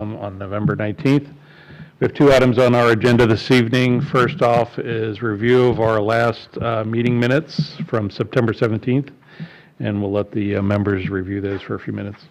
on November 19th. We have two items on our agenda this evening. First off is review of our last meeting minutes from September 17th, and we'll let the members review those for a few minutes.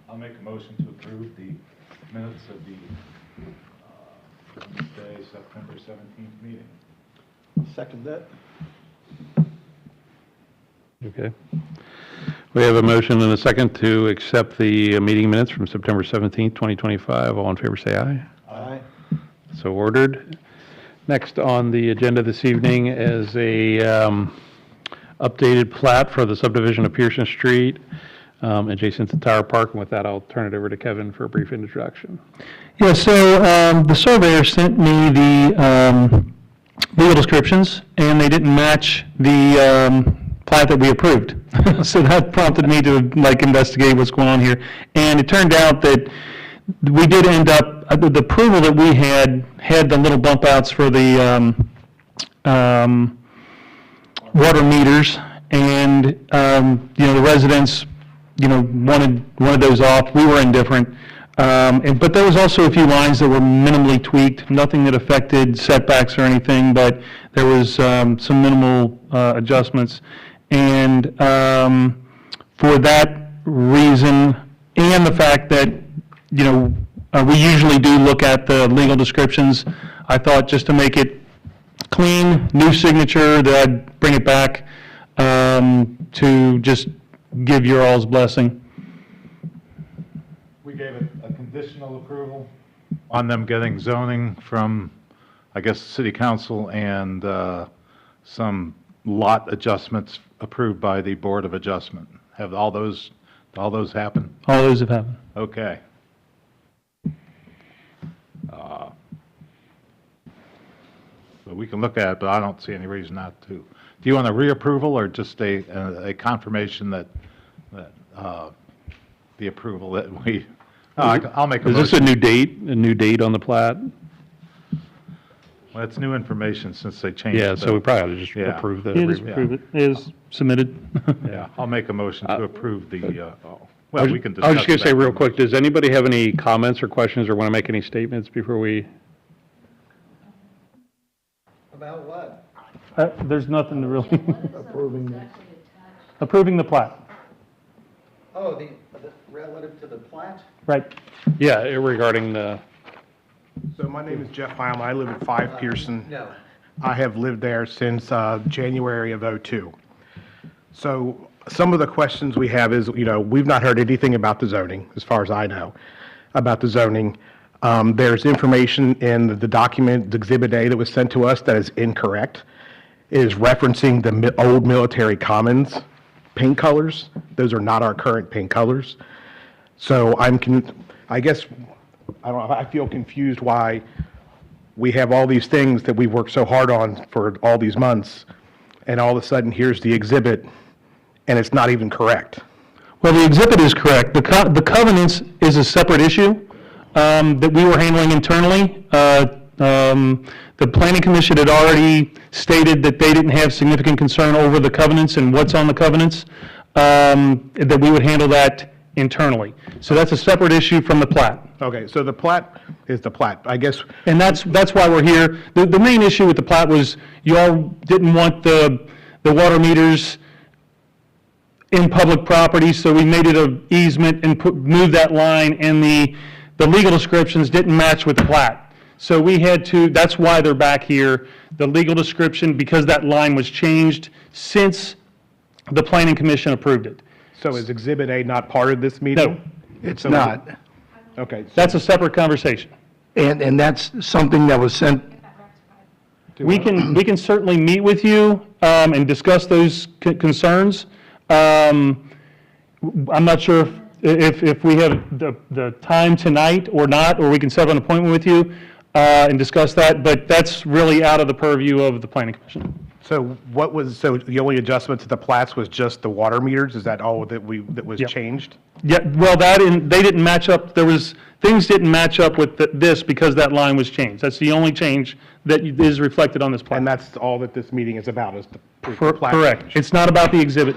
I'll make a motion to approve the minutes of the Wednesday, September 17th meeting. Second that. Okay. We have a motion and a second to accept the meeting minutes from September 17th, 2025. All in favor say aye. Aye. So ordered. Next on the agenda this evening is a updated plat for the subdivision of Pearson Street adjacent to Tower Park. And with that, I'll turn it over to Kevin for a brief introduction. Yeah, so the surveyor sent me the legal descriptions, and they didn't match the plat that we approved. So that prompted me to investigate what's going on here. And it turned out that we did end up, the approval that we had the little bump outs for the water meters, and the residents wanted those off. We were indifferent. But there was also a few lines that were minimally tweaked, nothing that affected setbacks or anything, but there was some minimal adjustments. And for that reason, and the fact that, we usually do look at the legal descriptions, I thought just to make it clean, new signature, that I'd bring it back to just give your all's blessing. We gave it a conditional approval on them getting zoning from, I guess, City Council and some lot adjustments approved by the Board of Adjustment. Have all those happened? All those have happened. Okay. So we can look at it, but I don't see any reason not to. Do you want a reapproval or just a confirmation that the approval that we? I'll make a Is motion. this a new date on the plat? Well, it's new information since they changed. Yeah, so we probably ought to just Yeah. approve the. Yeah, just approve it as submitted. Yeah, I'll make a motion to approve the, I well, was we can discuss. I was just going to say that. real quick, does anybody have any comments or questions or want to make any statements before we? About what? There's nothing to really, Approving the, approving the plat, oh, the relative to the plat? right. Yeah, regarding the, So my name is Jeff Heim. I live at 5 Pearson. No. I have lived there since January of '02. So some of the questions we have is, we've not heard anything about the zoning, as far as I know, about the zoning. There's information in the document, the Exhibit A, that was sent to us that is incorrect. It is referencing the old military commons paint colors. Those are not our current paint colors. So I guess, I don't know, I feel confused why we have all these things that we worked so hard on for all these months, and all of a sudden, here's the exhibit, and it's not even correct. Well, the exhibit is correct. The covenants is a separate issue that we were handling internally. The Planning Commission had already stated that they didn't have significant concern over the covenants and what's on the covenants, that we would handle that internally. So that's a separate issue from the plat. Okay, so the plat is the plat, I guess. And that's why we're here. The main issue with the plat was you all didn't want the water meters in public property, so we made it an easement and moved that line, and the legal descriptions didn't match with the plat. So we had to, that's why they're back here. The legal description, because that line was changed since the Planning Commission approved it. So is Exhibit A not part of this meeting? No, It's not. Okay, so That's a separate conversation. And that's something that was sent, We can certainly meet with you and discuss those concerns. I'm not sure if we have the time tonight or not, or we can set up an appointment with you and discuss that, but that's really out of the purview of the planning commission. so so the only adjustment to the plats was just the water meters? Is that all that was Yep. changed? Yeah, well, they didn't match up, things didn't match up with this because that line was changed. That's the only change that is reflected on this plan. And that's all that this meeting is about, is the plat Correct. change? It's not about the exhibit.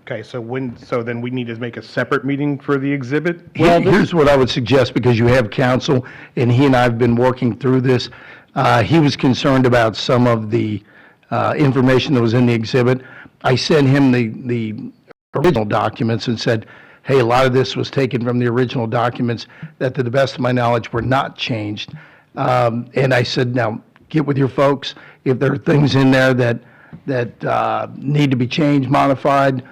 Okay, so then we need to make a separate meeting for the exhibit? here's what I would suggest, because you have counsel, and he and I have been working through this. He was concerned about some of the information that was in the exhibit. I sent him the original documents and said, hey, a lot of this was taken from the original documents that, to the best of my knowledge, were not changed. And I said, now, get with your folks. If there are things in there that need to be changed, modified,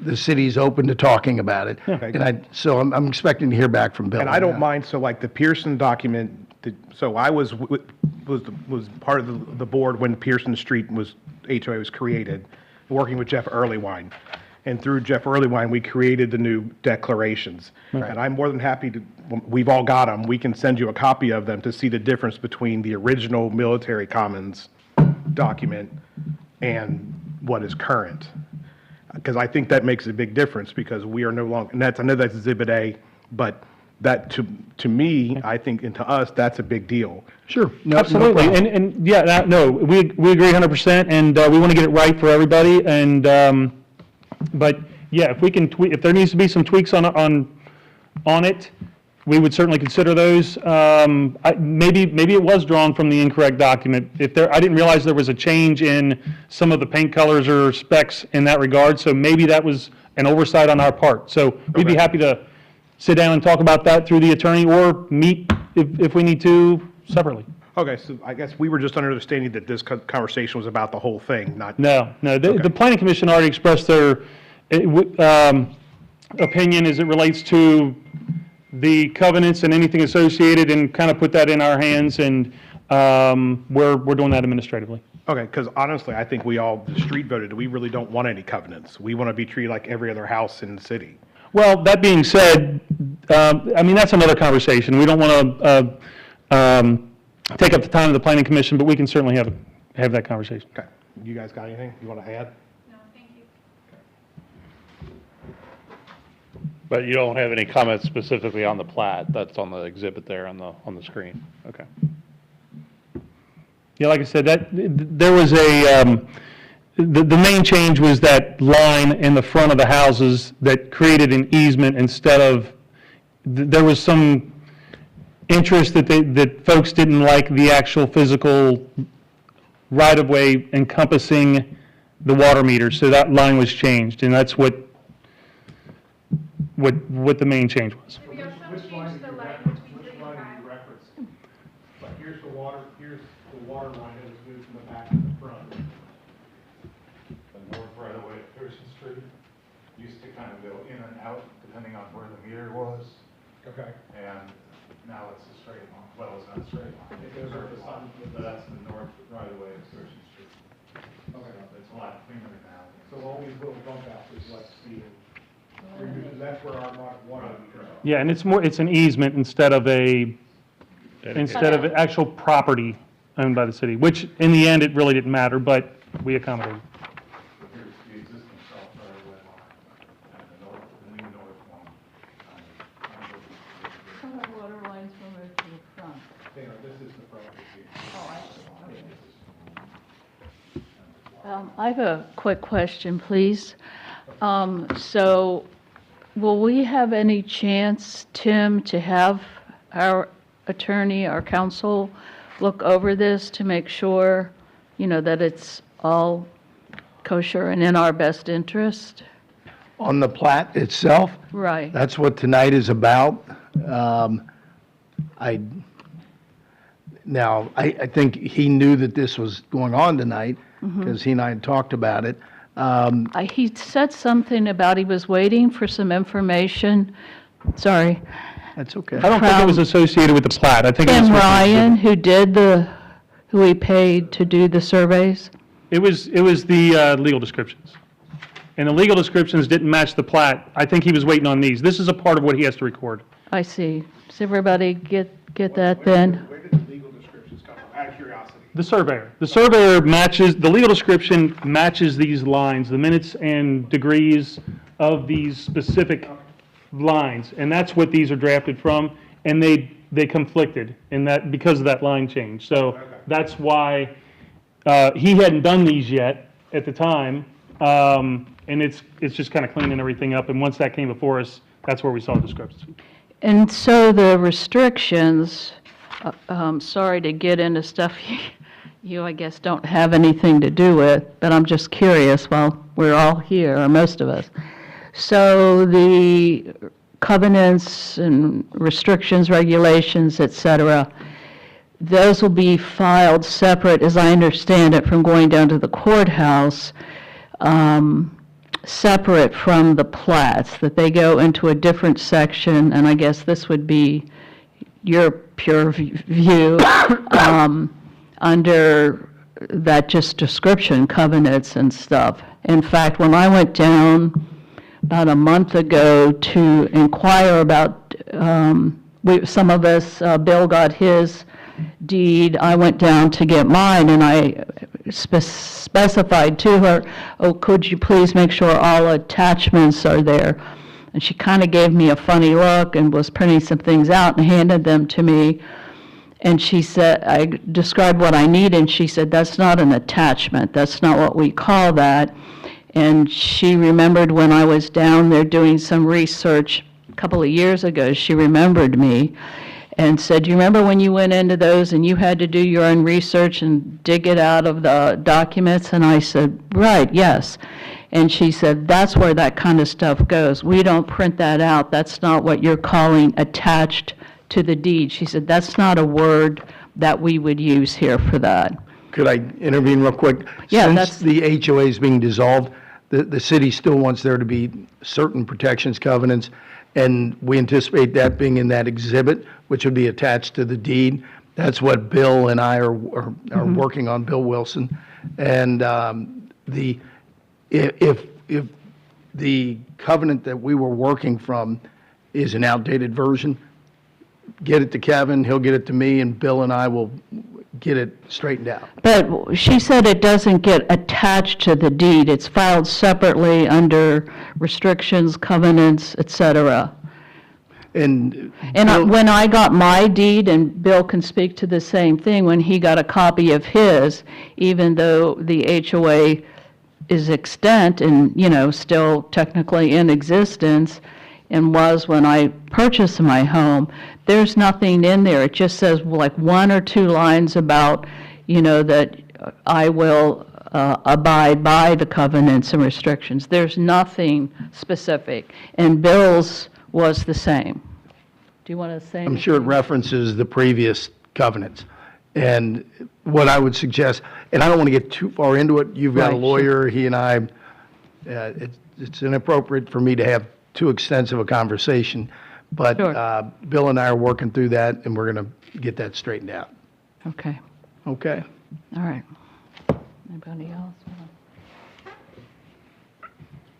the city's open to talking about it. And so I'm expecting to hear back from Bill. And I don't mind, so like the Pearson document, so I was part of the board when Pearson Street HOA was created, working with Jeff Earlywine. And through Jeff Earlywine, we created the new declarations. And I'm more than happy to, we've all got them, we can send you a copy of them to see the difference between the original Military Commons document and what is current. Because I think that makes a big difference, because we are no longer, and I know that's Exhibit A, but that, to me, I think, and to us, that's a big deal. Sure. No Absolutely, problem. and yeah, no, we agree 100%, and we want to get it right for everybody, and, but, yeah, if we can if there needs to be some tweaks on it, we would certainly consider those. Maybe it was drawn from the incorrect document. I didn't realize there was a change in some of the paint colors or specs in that regard, so maybe that was an oversight on our part. So we'd be Okay. happy to sit down and talk about that through the attorney, or meet if we need to separately. Okay, so I guess we were just under the understanding that this conversation was about the whole thing, not. No, the planning commission already expressed their opinion as it relates to the covenants and anything associated, and kind of put that in our hands, and we're doing that administratively. Okay, because honestly, I think the street voted, we really don't want any covenants. We want to be treated like every other house in the city. Well, that being said, I mean, that's another conversation. We don't want to take up the time of the planning commission, but we can certainly have that conversation. Okay, you guys got anything you want to add? But you don't have any comments specifically on the plat that's on the exhibit there on the screen? Okay. Yeah, like I said, there was the main change was that line in the front of the houses that created an easement instead of, there was some interest that folks didn't like the actual physical right-of-way encompassing the water meter, so that line was changed, and that's what the main change was. We also changed the language between the But here's the water line that was moved from the back to the front. The north right away at Pearson Street used to kind of go in and out depending on where the meter was, Okay. and now it's a straight line. Well, it's not a straight line. It goes over the side. But that's the north right away of Pearson Street. Okay. It's a lot cleaner now. So all these little bump outs is what's being removed, and that's where our water meter is. Yeah, and it's an easement instead of actual property owned by the city, which in the end, it really didn't matter, but we accommodated. But here's the existing south right away line, and the new north one. Some of the water lines were moved to the front. This is the property here. Oh, I see. I have a quick question, please. So will we have any chance, Tim, to have our attorney, our counsel, look over this to make sure, that it's all kosher and in our best interest? On the plat itself, Right. that's what tonight is about. I think he knew that this was going on tonight, because he and I had talked about it. He said something about he was waiting for some information, sorry, That's okay. I don't think it was associated with the plat. I think it was Tim with the Ryan, exhibit. who we paid to do the surveys? It was the legal descriptions. And the legal descriptions didn't match the plat. I think he was waiting on these. This is a part of what he has to record. I see. Does everybody get that then? Where did the legal descriptions come from, out of curiosity? The surveyor. The surveyor matches, the legal description matches these lines, the minutes and degrees of these specific lines. And that's what these are drafted from, and they conflicted in that, because of that line change. So that's why he hadn't done these yet at the time, and it's just kind of cleaning everything up. And once that came before us, that's where we saw the discrepancy. And so the restrictions, sorry to get into stuff you, I guess, don't have anything to do with, but I'm just curious while we're all here, or most of us. So the covenants and restrictions, regulations, et cetera, those will be filed separate, as I understand it, from going down to the courthouse, separate from the plats, that they go into a different section, and I guess this would be your pure view, under that just description, covenants and stuff. In fact, when I went down about a month ago to inquire about, some of us, Bill got his deed, I went down to get mine, and I specified to her, oh, could you please make sure all attachments are there? And she kind of gave me a funny look and was printing some things out and handed them to me. And she said, I described what I need, and she said, that's not an attachment. That's not what we call that. And she remembered when I was down there doing some research a couple of years ago, she remembered me and said, do you remember when you went into those and you had to do your own research and dig it out of the documents? And I said, right, yes. And she said, that's where that kind of stuff goes. We don't print that out. That's not what you're calling attached to the deed. She said, that's not a word that we would use here for that. Could I intervene real quick? Yeah, Since the HOA is being dissolved, the city still wants there to be certain protections, covenants, and we anticipate that being in that exhibit, which would be attached to the deed. That's what Bill and I are working on, Bill Wilson. And if the covenant that we were working from is an outdated version, get it to Kevin, he'll get it to me, and Bill and I will get it straightened out. But she said it doesn't get attached to the deed. It's filed separately under restrictions, covenants, et cetera. And When I got my deed, and Bill can speak to the same thing, when he got a copy of his, even though the HOA is extant and, still technically in existence, and was when I purchased my home, there's nothing in there. It just says like one or two lines about, that I will abide by the covenants and restrictions. There's nothing specific. And Bill's was the same. Do you want to say I'm anything? sure it references the previous covenants. And what I would suggest, and I don't want to get too far into it, you've got a Right, lawyer, he and I, it's inappropriate for me to have too extensive a conversation, but Sure. Bill and I are working through that, and we're going to get that straightened out. Okay, Okay? all right. Anybody else?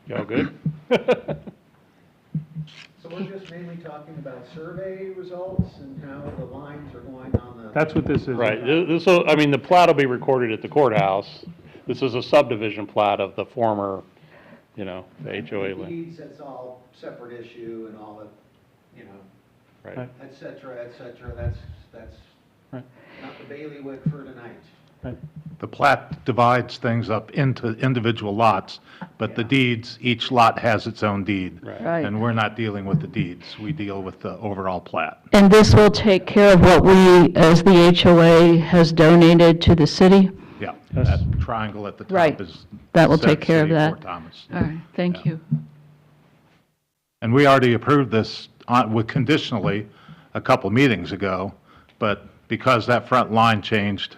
Y'all good? So we're just mainly talking about survey results and how the lines are going on the. That's what this is. Right, the plat will be recorded at the courthouse. This is a subdivision plat of the former, the HOA land. Deeds, that's all separate issue and all that, Right. et cetera, that's Right. not the bailiwick for tonight. The plat divides things up into individual lots, but the deeds, each lot has its own deed. Right. And we're not dealing with the deeds, we deal with the overall plat. And this will take care of what we, as the HOA, has donated to the city? Yeah, Yes. that triangle at the Right. top is. That will said take care of City that. Fort Thomas. All right, thank you. And we already approved this with conditionally a couple meetings ago, but because that front line changed,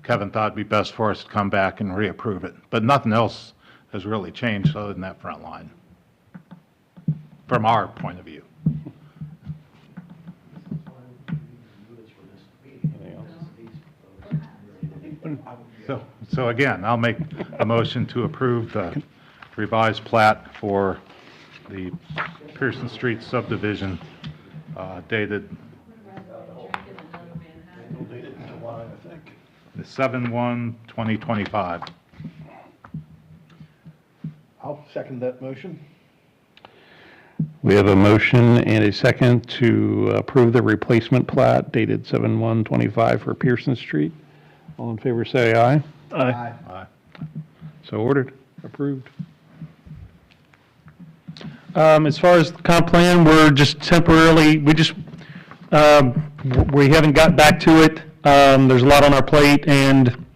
Kevin thought it'd be best for us to come back and reapprove it. But nothing else has really changed other than that front line, from our point of view. open. So again, I'll make a motion to approve the revised plat for the Pearson Street subdivision dated the 7/1/2025. I'll second that motion. We have a motion and a second to approve the replacement plat dated 7/1/25 for Pearson Street. All in favor, say aye. Aye. So ordered, approved. As far as the comp plan, we're just temporarily, we haven't got back to it. There's a lot on our plate, and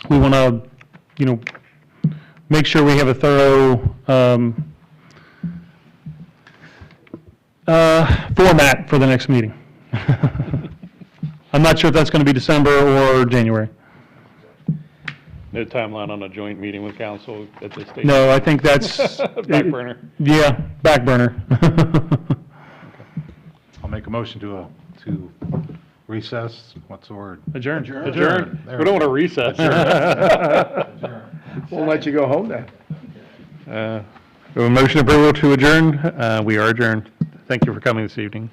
we want to, make sure we have a thorough format for the next meeting. I'm not sure if that's going to be December or January. No timeline on a joint meeting with council at this stage? No, I think that's... Back burner. Yeah, back burner. I'll make a motion to recess, what's the word? Adjourn. There We don't want to recess. We'll let you go home then. We have a motion approval to adjourn. We are adjourned. Thank you for coming this evening.